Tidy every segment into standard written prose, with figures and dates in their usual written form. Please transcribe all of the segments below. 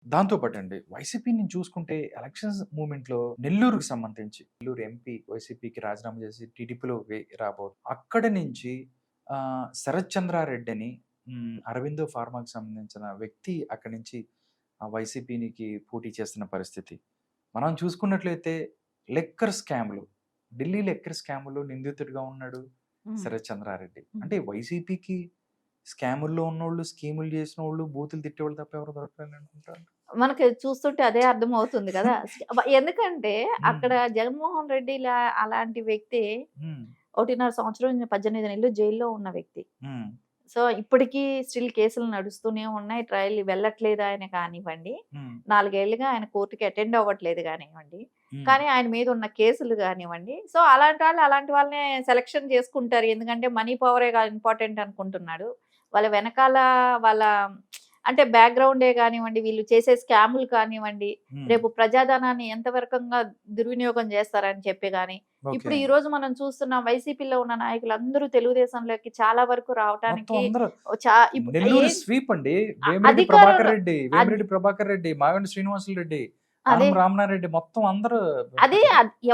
దాంతో పాటండి వైసీపీని చూసుకుంటే ఎలక్షన్స్ మూవ్‌మెంట్‌లో నెల్లూరుకి సంబంధించి నెల్లూరు ఎంపీ వైసీపీకి రాజీనామా చేసి టీడీపీలో అక్కడి నుంచి శరత్ చంద్రారెడ్డి అని అరవిందో ఫార్మాకి సంబంధించిన వ్యక్తి అక్కడి నుంచి వైసీపీనికి పోటీ చేస్తున్న పరిస్థితి. మనం చూసుకున్నట్లయితే లెక్కర్ స్కామ్‌లు, ఢిల్లీ లెక్కర్ స్కామ్‌లో నిందితుడిగా ఉన్నాడు హ్మ్. శరత్ చంద్రారెడ్డి. హ్మ్. అంటే వైసీపీకి స్కాముల్లో ఉన్నోళ్ళు, స్కీములు చేసినోళ్ళు, బూతులు తిట్టేవాళ్ళు తప్ప ఎవరు దొరకరని అనుకుంటారు. మనకి చూస్తుంటే అదే అర్థమవుతుంది గదా! ఎందుకంటే హ్మ్. అక్కడ జగన్మోహన్ రెడ్డి అలాంటి వ్యక్తి హ్మ్. 1.5 సంవత్సరం 18 నెలలు జైల్‌లో ఉన్న వ్యక్తి. హ్మ్. సో, ఇప్పటికీ స్టిల్ కేసులు నడుస్తూనే ఉన్నాయి. ట్రయల్ వెళ్ళట్లేదు ఆయన కానివ్వండి. హ్మ్. 4 ఏళ్లుగా ఆయన కోర్ట్‌కి అటెండ్ అవ్వట్లేదు గానివ్వండి. హ్మ్. కానీ ఆయన మీద ఉన్న కేసులు గానివ్వండి. సో, అలాంటి వాళ్ళనే సెలక్షన్ చేసుకుంటారు. ఎందుకంటే మనీ పవరేగా ఇంపార్టెంట్ అనుకుంటున్నాడు. వాళ్ళ వెనకాల వాళ్ళ అంటే బ్యాక్‌గ్రౌండే గానివ్వండి, వీళ్ళు చేసే స్కాములు కానివ్వండి, హ్మ్. రేపు ప్రజాధనాన్ని ఎంత రకంగా దుర్వినియోగం చేస్తారని చెప్పి గాని, ఇప్పుడు ఓకే. ఈ రోజు మనం చూస్తున్న వైసీపీలో ఉన్న నాయకులందరూ తెలుగుదేశంలోకి చాలా వరకు మొత్తం రావటానికి అందరూ ఇప్పుడు నెల్లూరు స్వీప్ అండి. అధికారంలో వేమిరెడ్డి ప్రభాకర్ రెడ్డి, మాగంటి శ్రీనివాసులు రెడ్డి, అదే ఆనం రామనారెడ్డి మొత్తం అందరూ అదే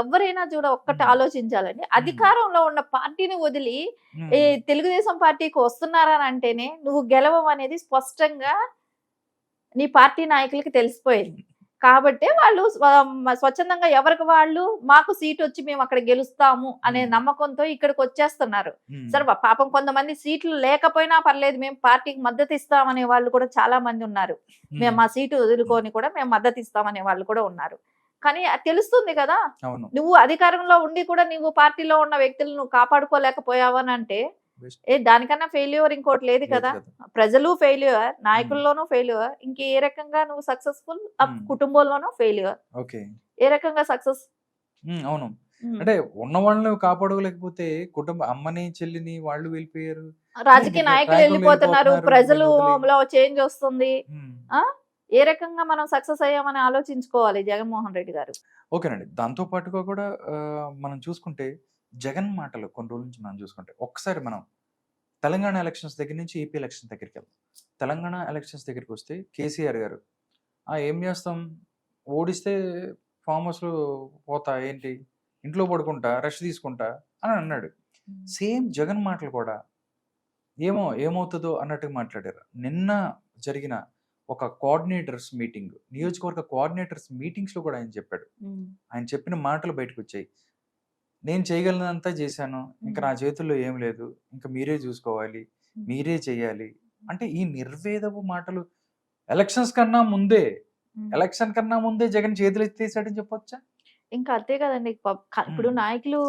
ఎవ్వరైనా ఒక్కటి హ్మ్. ఆలోచించాలండి. హ్మ్. అధికారంలో ఉన్న పార్టీని వదిలి ఈ హ్మ్. తెలుగుదేశం పార్టీకి వస్తున్నారని అంటేనే నువ్వు గెలవవనేది స్పష్టంగా నీ పార్టీ నాయకులకి తెలిసిపోయింది. కాబట్టే వాళ్ళు స్వచ్ఛందంగా ఎవరికి వాళ్ళు మాకు సీటొచ్చి మేము అక్కడ గెలుస్తాము అనే హ్మ్. నమ్మకంతో ఇక్కడికొచ్చేస్తున్నారు. హ్మ్. సరే పాపం కొంతమంది సీట్లు లేకపోయినా పర్లేదు మేము పార్టీకి మద్దతు ఇస్తామనే వాళ్ళు కూడా చాలా మంది ఉన్నారు. మేము హ్మ్. మా సీటు వదులుకొని కూడా మేము మద్దతు ఇస్తామనే వాళ్ళు కూడా ఉన్నారు. కానీ అది తెలుస్తుంది కదా! అవును. నువ్వు అధికారంలో ఉండి కూడా నువ్వు పార్టీలో ఉన్న వ్యక్తులను నువ్వు కాపాడుకోలేకపోయావనంటే బెస్ట్ దానికన్నా ఫెయిల్యూర్ ఇంకోటి లేదు లేదు కదా! కదా! ప్రజలు ఫెయిల్యూర్, హ్మ్. నాయకుల్లోనూ ఫెయిల్యూర్. ఇంక ఏ రకంగా నువ్వు సక్సెస్‌ఫుల్ హ్మ్. కుటుంబంలోనూ ఫెయిల్యూర్. ఓకే. ఏ రకంగా సక్సెస్? అవును. హ్మ్. అంటే ఉన్నవాళ్ళని కాపాడుకోలేకపోతే అమ్మని, చెల్లిని వాళ్ళు వెళ్ళిపోయారు. రాజకీయ నాయకులు నాయకులు ఎళ్ళిపోతున్నారు. వెళ్ళిపోతున్నారు వీళ్ళు వదిలి. ప్రజలులో చేంజ్ వస్తుంది. హ్మ్. ఆ! ఏ రకంగా మనం సక్సెస్ అయ్యామని ఆలోచించుకోవాలి జగన్మోహన్ రెడ్డి గారు. ఓకేనండి. దాంతో పాటుగా కూడా మనం చూసుకుంటే జగన్ మాటలు కొన్ని రోజుల నుంచి మనం చూసుకుంటే, ఒక్కసారి మనం తెలంగాణ ఎలక్షన్స్ దగ్గర నుంచి ఏపీ ఎలక్షన్స్ దగ్గరికెళ్దాం. తెలంగాణ ఎలక్షన్స్ దగ్గరికొస్తే కేసీఆర్ గారు ఏం చేస్తాం? ఓడిస్తే ఫార్మ్ హౌస్‌లో పోతా ఏంటి? ఇంట్లో పడుకుంటా, రెస్ట్ తీసుకుంటా అని అన్నాడు. హ్మ్. సేమ్ జగన్ మాటలు కూడా ఏమవుతదో అన్నట్టుగా మాట్లాడారు. నిన్న జరిగిన ఒక కోఆర్డినేటర్స్ మీటింగ్, నియోజకవర్గ కోఆర్డినేటర్స్ మీటింగ్స్‌లో కూడా ఆయన చెప్పాడు. హ్మ్. ఆయన చెప్పిన మాటలు బయటకొచ్చాయి. నేను చేయగలిగినంతా చేశాను. ఇంక హ్మ్. నా చేతుల్లో ఏం లేదు. ఇంక మీరే జూసుకోవాలి. హ్మ్. మీరే చెయ్యాలి. అంటే ఈ నిర్వేదపు మాటలు ఎలక్షన్స్ కన్నా ముందే, హ్మ్. ఎలక్షన్ కన్నా ముందే జగన్ చేతులెత్తేసాడని చెప్పొచ్చా? ఇంకా అంతే కదండీ. ఇప్పుడు హ్మ్. నాయకులు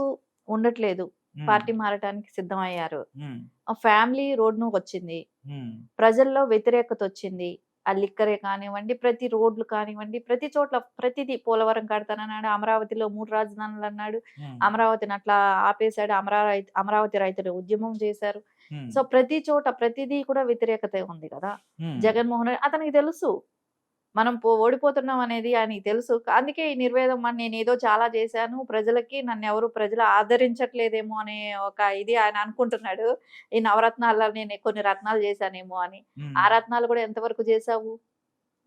ఉండట్లేదు. హ్మ్. పార్టీ మారటానికి సిద్ధమయ్యారు. హ్మ్. ఆ ఫ్యామిలీ రోడ్డునకొచ్చింది. హ్మ్. ప్రజల్లో వ్యతిరేకతొచ్చింది. ఆ లిక్కరే కానివ్వండి, ప్రతి రోడ్లు కానివ్వండి, ప్రతి చోట్ల ప్రతిదీ పోలవరం కడతానన్నాడు. అమరావతిలో 3 రాజధానులన్నాడు. హ్మ్. అమరావతిని అట్లా ఆపేసాడు. అమరావతి రైతులు ఉద్యమం చేశారు. హ్మ్. సో, ప్రతి చోట ప్రతిదీ కూడా వ్యతిరేకతే ఉంది కదా! హ్మ్. జగన్మోహన్ రెడ్డి అతనికి తెలుసు. మనం ఓడిపోతున్నాం అనేది ఆయనకి తెలుసు. అందుకే ఈ నిర్వేదం నేనేదో చాలా చేశాను. ప్రజలు ఆదరించట్లేదేమో అనే ఒక ఇది ఆయన అనుకుంటున్నాడు. ఈ నవరత్నాల్లో నేను కొన్ని రత్నాలు చేశానేమో అని. హ్మ్. ఆ రత్నాలు కూడా ఎంతవరకు చేశావు?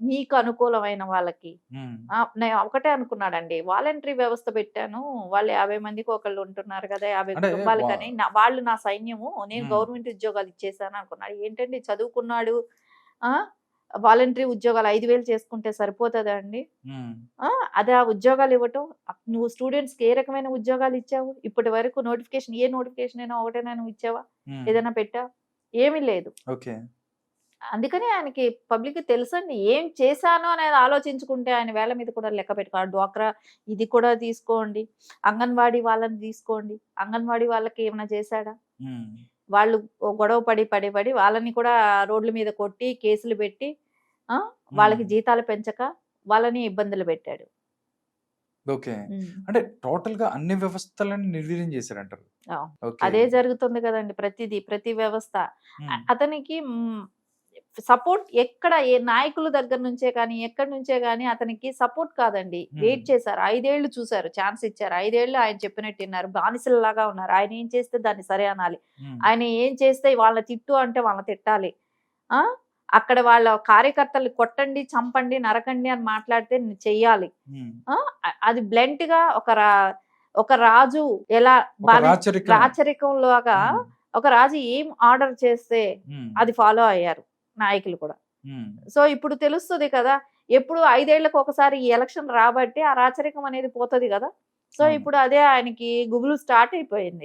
నీకు అనుకూలమైన వాళ్ళకి. హ్మ్. నేను ఒకటే అనుకున్నాడండి. వాలంటరీ వ్యవస్థ పెట్టాను. వాళ్ళు 50 మందికి ఒకళ్ళు ఉంటున్నారు కదా! 50 అంటే వా కుటుంబాలకని వాళ్ళు నా సైన్యము. నేను హ్మ్. గవర్నమెంట్ ఉద్యోగాలు ఇచ్చేసాను అనుకున్నాడు. ఏంటండి చదువుకున్నాడు. ఆ! వాలంటరీ ఉద్యోగాలు 5,000 చేసుకుంటే సరిపోతదా అండి? హ్మ్. ఆ! అదా ఉద్యోగాలివ్వటం? నువ్వు స్టూడెంట్స్‌కి ఏ రకమైన ఉద్యోగాలిచ్చావు? ఇప్పటి వరకు నోటిఫికేషన్ అయినా ఒకటైనా నువ్వు ఇచ్చావా? హ్మ్. ఏదైనా పెట్టావా? ఏమీ లేదు. ఓకే. అందుకని ఆయనకి పబ్లిక్‌కి తెలుసండి. ఏం చేశాను అనేది ఆలోచించుకుంటే ఆయన వేళ్ళ మీద కూడా లెక్క పెట్టుకోవాలి. డ్వాక్రా ఇది కూడా తీసుకోండి. అంగన్వాడీ వాళ్ళని తీసుకోండి. అంగన్వాడీ వాళ్ళకి ఏమైనా చేశాడా? హ్మ్. వాళ్ళు గొడవ పడి వాళ్ళని కూడా రోడ్ల మీద కొట్టి, కేసులు పెట్టి ఆ! హ్మ్. వాళ్ళకి జీతాలు పెంచక వాళ్ళని ఇబ్బందులు పెట్టాడు. ఓకే. హ్మ్. అంటే టోటల్‌గా అన్ని వ్యవస్థలను నిర్వీర్యం చేశారంటారు. ఆ! ఓకే. అదే జరుగుతుంది గదండీ ప్రతిదీ, ప్రతి వ్యవస్థ. హ్మ్. అతనికి సపోర్ట్ ఎక్కడ ఏ నాయకుల దగ్గర నుంచే కానీ, ఎక్కడి నుంచే గాని అతనికి సపోర్ట్ కాదండి. హ్మ్. వెయిట్ చేశారు. 5 ఏళ్ళు చూసారు. ఛాన్స్ ఇచ్చారు. 5 ఏళ్ళు ఆయన చెప్పినట్టు ఇన్నారు. బానిసల్లాగా ఉన్నారు. ఆయన ఏం చేస్తే దాన్ని సరే అనాలి. హ్మ్. ఆయన ఏం చేస్తే వాళ్ళని తిట్టు అంటే వాళ్ళని తిట్టాలి. ఆ! అక్కడ వాళ్ళ కార్యకర్తలు కొట్టండి, చంపండి, నరకండి అని మాట్లాడితే చెయ్యాలి. ఉమ్. అది బ్లెంట్ గా ఒక రాజు ఎలా ఒక రాచరికం. రాచరికంలాగా ఉమ్. ఒక రాజు ఏం ఆర్డర్ చేస్తే ఉమ్. అది ఫాలో అయ్యారు నాయకులు కూడా. ఉమ్. సో ఇప్పుడు తెలుస్తుంది కదా, ఎప్పుడు 5 ఏళ్లకు ఒకసారి ఈ ఎలక్షన్ రాబట్టి ఆ రాచరికం అనేది పోతది కదా. సో అవును. ఇప్పుడు అదే ఆయనకి గుబులు స్టార్ట్ అయిపోయింది.